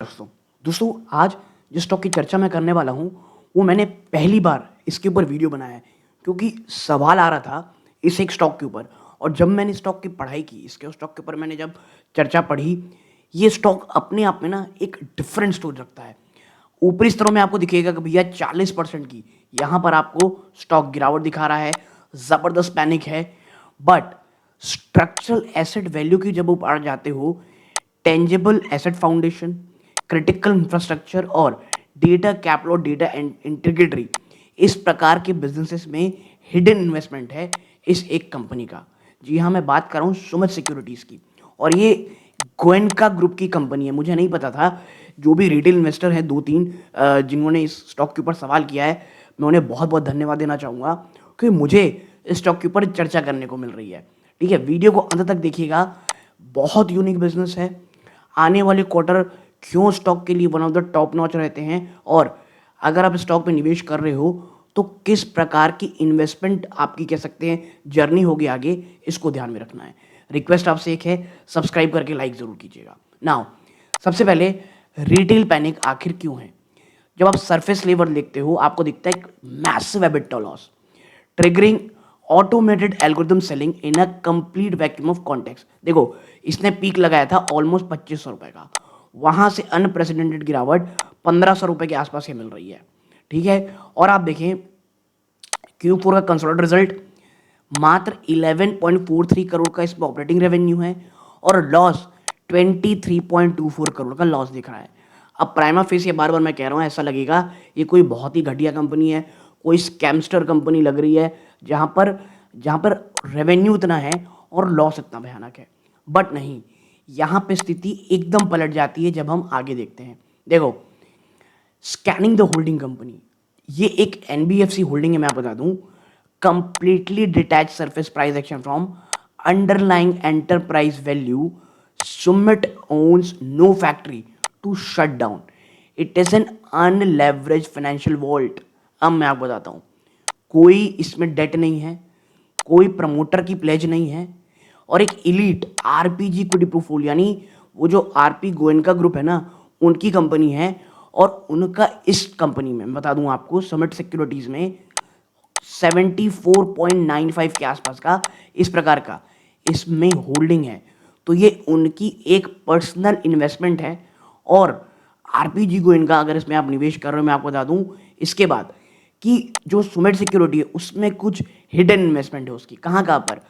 दोस्तों दोस्तों आज जिस स्टॉक की चर्चा मैं करने वाला हूँ वो मैंने पहली बार इसके ऊपर वीडियो बनाया है क्योंकि सवाल आ रहा था इस एक स्टॉक के ऊपर। और जब मैंने स्टॉक की पढ़ाई की, इसके स्टॉक के ऊपर मैंने जब चर्चा पढ़ी, ये स्टॉक अपने आप में ना एक डिफरेंट स्टोरी रखता है। ऊपरी स्तरों में आपको दिखेगा कि भैया 40% की यहाँ पर आपको स्टॉक गिरावट दिखा रहा है, ज़बरदस्त पैनिक है। बट स्ट्रक्चरल एसेट वैल्यू की जब ऊपर जाते हो, tangible asset foundation, critical infrastructure और डेटा कैपिटल और डेटा इंटीग्रिटी, इस प्रकार के बिजनेसेस में हिडन इन्वेस्टमेंट है इस एक कंपनी का। जी हाँ, मैं बात कर रहा हूँ सुमित सिक्योरिटीज़ की। और ये गोयनका ग्रुप की कंपनी है। मुझे नहीं पता था। जो भी रिटेल इन्वेस्टर हैं दो तीन जिन्होंने इस स्टॉक के ऊपर सवाल किया है, मैं उन्हें बहुत बहुत धन्यवाद देना चाहूँगा क्योंकि मुझे इस स्टॉक के ऊपर चर्चा करने को मिल रही है। ठीक है, वीडियो को अंत तक देखिएगा। बहुत यूनिक बिजनेस है। आने वाले क्वार्टर क्यों स्टॉक के लिए one of the top notch रहते हैं, और अगर आप स्टॉक में निवेश कर रहे हो तो किस प्रकार की इन्वेस्टमेंट आपकी कह सकते हैं जर्नी होगी आगे, इसको ध्यान में रखना है। रिक्वेस्ट आपसे एक है, सब्सक्राइब करके लाइक ज़रूर कीजिएगा। नाउ सबसे पहले, रिटेल पैनिक आखिर क्यों है? जब आप सरफेस लेवल देखते हो आपको दिखता है एक massive EBITDA loss triggering automated algorithm selling in a complete vacuum of context. देखो, इसने पीक लगाया था ऑलमोस्ट 2500 रुपए का, वहां से अनप्रेसिडेंटेड गिरावट 1500 रुपए के आसपास ये मिल रही है। ठीक है, और आप देखें Q4 का कंसोलिडेटेड रिजल्ट मात्र 11.43 करोड़ का इसमें ऑपरेटिंग रेवेन्यू है और लॉस 23.24 करोड़ का लॉस दिख रहा है। अब प्राइमा फेस, ये बार बार मैं कह रहा हूँ, ऐसा लगेगा ये कोई बहुत ही घटिया कंपनी है, कोई स्कैमस्टर कंपनी लग रही है जहाँ पर रेवेन्यू इतना है और लॉस इतना भयानक है। बट नहीं, यहाँ पे स्थिति एकदम पलट जाती है जब हम आगे देखते हैं। देखो, स्कैनिंग द होल्डिंग कंपनी, ये एक एनबीएफसी होल्डिंग है। मैं आपको बता दूं, completely detach surface price action from underlying enterprise value. Sumit owns no factory to shut down. It is an unleveraged financial vault. अब मैं आपको बताता हूं, कोई इसमें डेट नहीं है, कोई प्रमोटर की प्लेज नहीं है, और एक इलीट आरपीजी इक्विटी पोर्टफोलियो, यानी वो जो आरपी गोयनका ग्रुप है ना, उनकी कंपनी है। और उनका इस कंपनी में मैं बता दूं आपको, समिट सिक्योरिटीज में 74.95 के आसपास का इस प्रकार का इसमें होल्डिंग है। तो ये उनकी एक पर्सनल इन्वेस्टमेंट है। और आरपीजी को इनका अगर इसमें आप निवेश कर रहे हो, मैं आपको बता दूं इसके बाद कि जो सुमिट सिक्योरिटी है उसमें कुछ हिडन इन्वेस्टमेंट है उसकी। कहाँ कहाँ पर?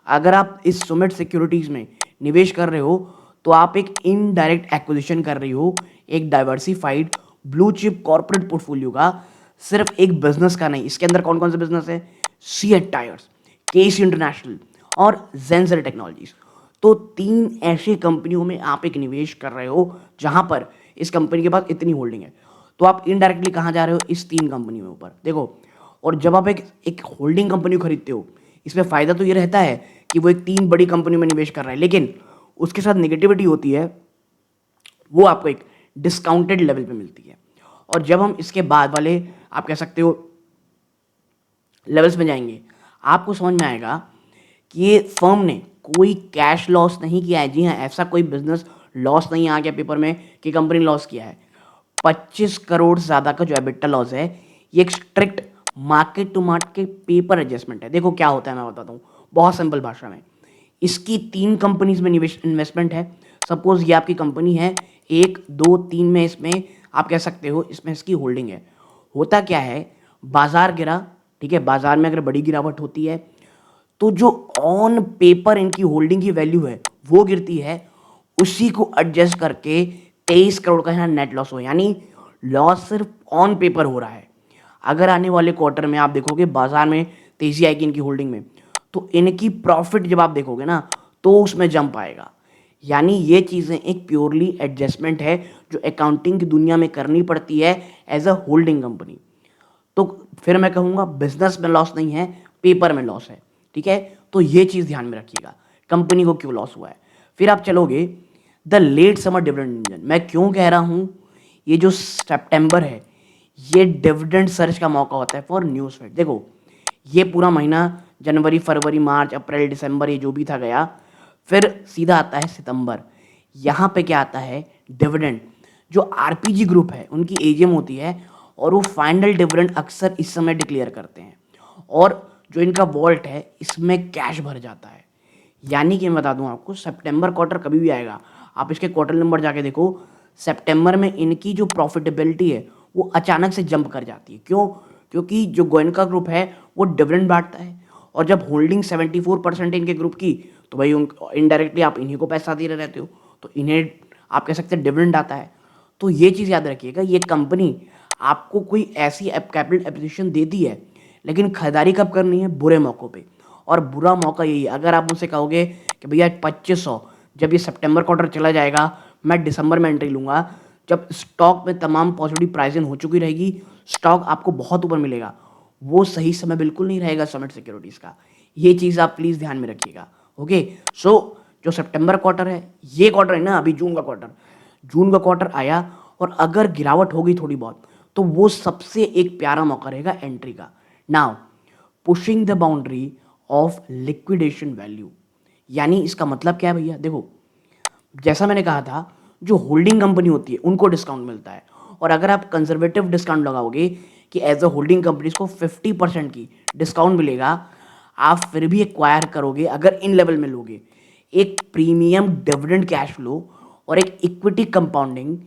अगर आप इस सुमिट सिक्योरिटीज में निवेश कर रहे हो तो आप एक इनडायरेक्ट एक्विजिशन कर रही हो, एक diversified blue chip corporate portfolio का, सिर्फ एक बिजनेस का नहीं। इसके अंदर कौन कौन से बिजनेस है? सीएट टायर्स, केसी इंटरनेशनल और जेंसर टेक्नोलॉजीज। तो तीन ऐसी कंपनियों में आप एक निवेश कर रहे हो जहां पर इस कंपनी के पास इतनी होल्डिंग है। तो आप इनडायरेक्टली कहां जा रहे हो? इस तीन कंपनियों में ऊपर देखो। और जब आप एक होल्डिंग कंपनी खरीदते हो, इसमें फायदा तो ये रहता है कि वो एक तीन बड़ी कंपनी में निवेश कर रहा है, लेकिन उसके साथ नेगेटिविटी होती है, वो आपको एक डिस्काउंटेड लेवल पे मिलती है। और जब हम इसके बाद वाले आप कह सकते हो लेवल्स में जाएंगे, आपको समझ में आएगा कि ये फर्म ने कोई कैश लॉस नहीं किया है। जी हाँ, ऐसा कोई बिजनेस लॉस नहीं आ गया पेपर में कि कंपनी लॉस किया है। 25 करोड़ से ज़्यादा का जो एबिटा लॉस है, ये एक strict market to market paper adjustment है। देखो क्या होता है, मैं बताता हूँ बहुत सिंपल भाषा में। इसकी तीन कंपनीज में निवेश इन्वेस्टमेंट है। सपोज ये आपकी कंपनी है, एक दो तीन में इसमें आप कह सकते हो इसमें इसकी होल्डिंग है। होता क्या है, बाजार गिरा, ठीक है, बाजार में अगर बड़ी गिरावट होती है तो जो ऑन पेपर इनकी होल्डिंग की वैल्यू है वो गिरती है। उसी को एडजस्ट करके 23 करोड़ का यहाँ नेट लॉस हो, यानी लॉस सिर्फ ऑन पेपर हो रहा है। अगर आने वाले क्वार्टर में आप देखोगे बाजार में तेजी आएगी इनकी होल्डिंग में, तो इनकी प्रॉफिट जब आप देखोगे ना तो उसमें जंप आएगा। यानी ये चीज़ें एक प्योरली एडजस्टमेंट है जो अकाउंटिंग की दुनिया में करनी पड़ती है एज अ होल्डिंग कंपनी। तो फिर मैं कहूँगा बिजनेस में लॉस नहीं है, पेपर में लॉस है। ठीक है, तो ये चीज़ ध्यान में रखिएगा कंपनी को क्यों लॉस हुआ है। फिर आप चलोगे the late summer dividend engine. मैं क्यों कह रहा हूँ, ये जो सितंबर है ये डिविडेंड सर्च का मौका होता है फॉर न्यूज़ फेड। देखो, ये पूरा महीना जनवरी फरवरी मार्च अप्रैल दिसंबर ये जो भी था गया, फिर सीधा आता है सितंबर। यहाँ पे क्या आता है? डिविडेंड। जो आरपीजी ग्रुप है उनकी एजीएम होती है और वो फाइनल डिविडेंड अक्सर इस समय डिक्लेयर करते हैं और जो इनका वॉल्ट है इसमें कैश भर जाता है। यानी कि मैं बता दूं आपको, सितंबर क्वार्टर कभी भी आएगा, आप इसके क्वार्टर नंबर जाके देखो, सितंबर में इनकी जो प्रॉफिटेबिलिटी है वो अचानक से जंप कर जाती है। क्यों? क्योंकि जो गोयनका ग्रुप है वो डिविडेंड बांटता है और जब होल्डिंग 74% इनके ग्रुप की, तो भाई इनडायरेक्टली आप इन्हीं को पैसा दे रहे रहते हो, तो इन्हें आप कह सकते हैं डिविडेंड आता है। तो ये चीज़ याद रखिएगा, ये कंपनी आपको कोई ऐसी कैपिटल एप्रिसिएशन देती है, लेकिन खरीदारी कब करनी है? बुरे मौक़ों पे। और बुरा मौका यही है, अगर आप मुझसे कहोगे कि भैया 2500, जब ये सितंबर क्वार्टर चला जाएगा मैं दिसंबर में एंट्री लूँगा, जब स्टॉक में तमाम पॉजिटिव प्राइसिंग हो चुकी रहेगी, स्टॉक आपको बहुत ऊपर मिलेगा, वो सही समय बिल्कुल नहीं रहेगा समिट सिक्योरिटीज़ का। ये चीज़ आप प्लीज़ ध्यान में रखिएगा। ओके, सो जो सितंबर क्वार्टर है, ये क्वार्टर है ना, अभी जून का क्वार्टर आया और अगर गिरावट होगी थोड़ी बहुत, तो वो सबसे एक प्यारा मौका रहेगा एंट्री का। Now pushing the boundary of liquidation value, यानी इसका मतलब क्या है भैया? देखो, जैसा मैंने कहा था, जो होल्डिंग कंपनी होती है उनको डिस्काउंट मिलता है, और अगर आप कंजर्वेटिव डिस्काउंट लगाओगे कि एज अ होल्डिंग कंपनीज को 50% की डिस्काउंट मिलेगा, आप फिर भी एक्वायर करोगे अगर इन लेवल में लोगे। एक प्रीमियम डिविडेंड कैश फ्लो और एक equity compounding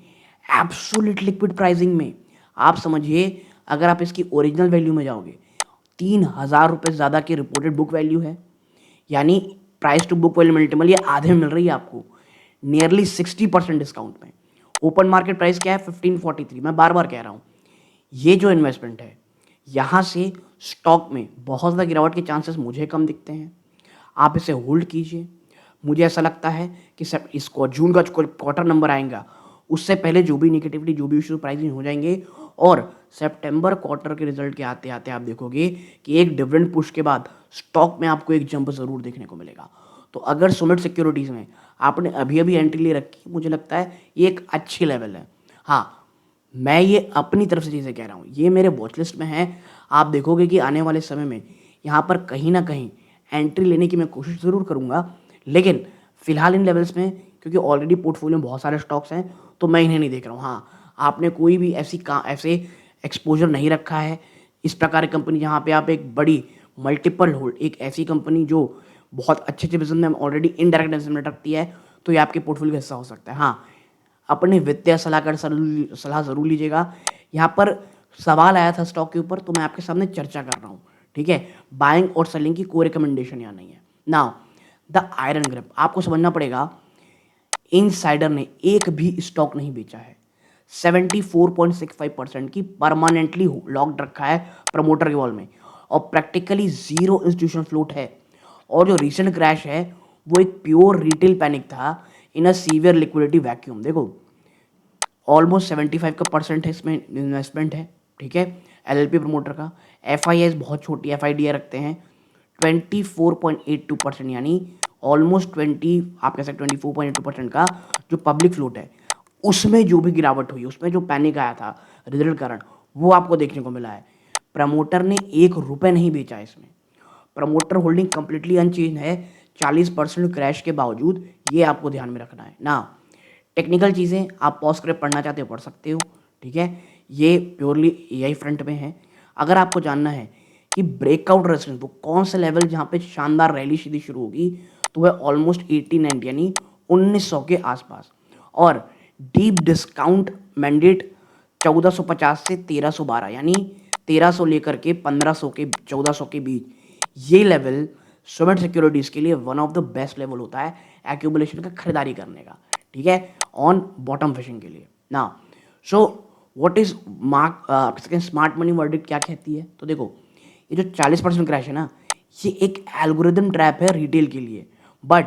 absolute liquid pricing में, आप समझिए, अगर आप इसकी ओरिजिनल वैल्यू में जाओगे, 3000 रुपये ज़्यादा की रिपोर्टेड बुक वैल्यू है, यानी price to book value multiple ये आधे में मिल रही है आपको, नियरली 60% डिस्काउंट में। ओपन मार्केट प्राइस क्या है? 1543। मैं बार बार कह रहा हूँ, ये जो इन्वेस्टमेंट है, यहाँ से स्टॉक में बहुत ज़्यादा गिरावट के चांसेस मुझे कम दिखते हैं। आप इसे होल्ड कीजिए। मुझे ऐसा लगता है कि सब इसको जून का क्वार्टर नंबर आएगा, उससे पहले जो भी निगेटिविटी, जो भी इशू प्राइसिंग हो जाएंगे, और सितंबर क्वार्टर के रिजल्ट के आते आते आप देखोगे कि एक डिविडेंड पुश के बाद स्टॉक में आपको एक जंप ज़रूर देखने को मिलेगा। तो अगर सुमित सिक्योरिटीज़ में आपने अभी अभी एंट्री ले रखी, मुझे लगता है ये एक अच्छी लेवल है। हाँ, मैं ये अपनी तरफ से चीज़ें कह रहा हूँ, ये मेरे वॉच लिस्ट में है। आप देखोगे कि आने वाले समय में यहाँ पर कहीं ना कहीं एंट्री लेने की मैं कोशिश ज़रूर करूँगा, लेकिन फ़िलहाल इन लेवल्स में, क्योंकि ऑलरेडी पोर्टफोलियो में बहुत सारे स्टॉक्स हैं, तो मैं इन्हें नहीं देख रहा हूँ। हाँ, आपने कोई भी ऐसे एक्सपोजर नहीं रखा है इस प्रकार की कंपनी जहाँ पे आप एक बड़ी मल्टीपल होल्ड, एक ऐसी कंपनी जो बहुत अच्छे अच्छे बिजनेस में ऑलरेडी इनडायरेक्ट इन्वेस्टमेंट रखती है, तो ये आपके पोर्टफोलियो का हिस्सा हो सकता है। हाँ, अपने वित्तीय सलाहकार सलाह ज़रूर लीजिएगा। यहाँ पर सवाल आया था स्टॉक के ऊपर, तो मैं आपके सामने चर्चा कर रहा हूँ, ठीक है? बाइंग और सेलिंग की कोई रिकमेंडेशन यहाँ नहीं है। नाउ द आयरन ग्रिप, आपको समझना पड़ेगा, इनसाइडर ने एक भी स्टॉक नहीं बेचा है। 74.65% की परमानेंटली लॉक्ड रखा है प्रमोटर के वॉल में, और प्रैक्टिकली जीरो इंस्टीट्यूशनल फ्लोट है। और जो रिसेंट क्रैश है वो एक प्योर रिटेल पैनिक था इन अ सीवियर लिक्विडिटी वैक्यूम। देखो, ऑलमोस्ट 75% है इसमें इन्वेस्टमेंट है, ठीक है, एलएलपी प्रमोटर का। एफआईआई बहुत छोटी एफआईडीआई रखते हैं, 24.82%, यानी ऑलमोस्ट 20, आप कह सकते 24.82% का जो पब्लिक फ्लोट है, उसमें जो भी गिरावट हुई, उसमें जो पैनिक आया था रिजल्ट कारण, वो आपको देखने को मिला है। प्रमोटर ने 1 रुपये नहीं बेचा इसमें। प्रमोटर होल्डिंग कंप्लीटली अनचेंज है 40% क्रैश के बावजूद, ये आपको ध्यान में रखना है ना। टेक्निकल चीज़ें आप पॉज करके पढ़ना चाहते हो पढ़ सकते हो, ठीक है, ये प्योरली एआई फ्रंट में है। अगर आपको जानना है कि ब्रेकआउट रेजिस्टेंस वो कौन सा लेवल जहाँ पे शानदार रैली सीधी शुरू होगी, तो वह ऑलमोस्ट 1890 यानी 1900 के आसपास, और डीप डिस्काउंट मैंडेट 1450 से 1312, यानी 1300 लेकर के 1500 के 1400 के बीच, ये लेवल सुमित सिक्योरिटीज़ के लिए one of the best level होता है एक्यूमुलेशन का खरीदारी करने का, ठीक है, ऑन बॉटम फिशिंग के लिए ना। So what is smart money verdict क्या कहती है? तो देखो, ये जो 40% क्रैश है ना, ये एक एल्गोरिदम ट्रैप है रिटेल के लिए, बट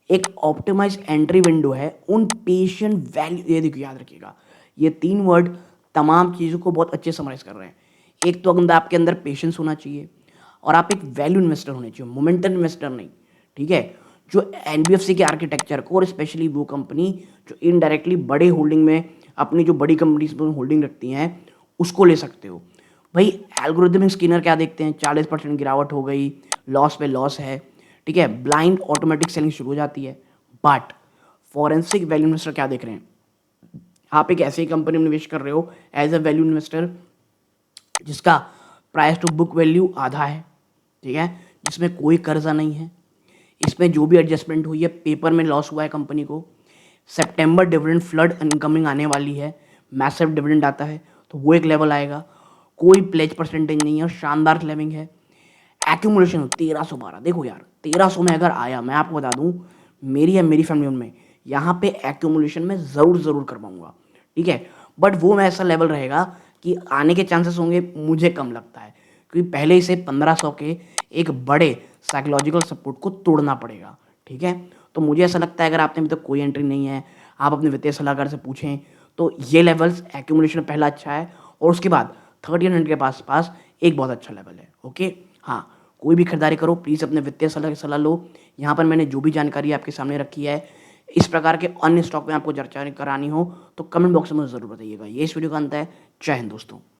एक ऑप्टिमाइज एंट्री विंडो है उन पेशेंट वैल्यू। ये देखो, याद रखिएगा, ये 3 वर्ड तमाम चीज़ों को बहुत अच्छे समराइज कर रहे हैं। एक तो अंदर आपके अंदर पेशेंस होना चाहिए, और आप एक वैल्यू इन्वेस्टर होने चाहिए, मोमेंटम इन्वेस्टर नहीं, ठीक है, जो एनबीएफसी के आर्किटेक्चर को, और स्पेशली वो कंपनी जो इनडायरेक्टली बड़े होल्डिंग में अपनी जो बड़ी कंपनीज में होल्डिंग रखती हैं, उसको ले सकते हो भाई। एल्गोरिथमिक स्कैनर क्या देखते हैं, 40% गिरावट हो गई, लॉस पे लॉस है, ठीक है, ब्लाइंड ऑटोमेटिक सेलिंग शुरू हो जाती है। बट फॉरेंसिक वैल्यू इन्वेस्टर क्या देख रहे हैं? आप एक ऐसी कंपनी में निवेश कर रहे हो एज अ वैल्यू इन्वेस्टर जिसका प्राइस टू बुक वैल्यू आधा है, ठीक है, जिसमें कोई कर्जा नहीं है, इसमें जो भी एडजस्टमेंट हुई है पेपर में लॉस हुआ है कंपनी को, सितंबर डिविडेंड फ्लड इनकमिंग आने वाली है, मैसिव डिविडेंड आता है तो वो एक लेवल आएगा, कोई प्लेज परसेंटेज नहीं है और शानदार क्लेमिंग है, एक्यूमुलेशन 1312। देखो यार 1300 में अगर आया, मैं आपको बता दूं मेरी या मेरी फैमिली में यहाँ पे एक्यूमुलेशन में ज़रूर करवाऊंगा, ठीक है, बट वो में ऐसा लेवल रहेगा कि आने के चांसेस होंगे, मुझे कम लगता है क्योंकि पहले इसे 1500 के एक बड़े साइकोलॉजिकल सपोर्ट को तोड़ना पड़ेगा, ठीक है। तो मुझे ऐसा लगता है अगर आपने अभी तक कोई एंट्री नहीं है, आप अपने वित्तीय सलाहकार से पूछें तो ये लेवल्स एक्यूमुलेशन पहला अच्छा है और उसके बाद 1300 के पास पास एक बहुत अच्छा लेवल है। ओके, हाँ, कोई भी खरीदारी करो प्लीज़ अपने वित्तीय सलाह लो। यहाँ पर मैंने जो भी जानकारी आपके सामने रखी है, इस प्रकार के अन्य स्टॉक में आपको चर्चा करानी हो तो कमेंट बॉक्स में मुझे ज़रूर बताइएगा। ये इस वीडियो का अंत है। जय हिंद दोस्तों।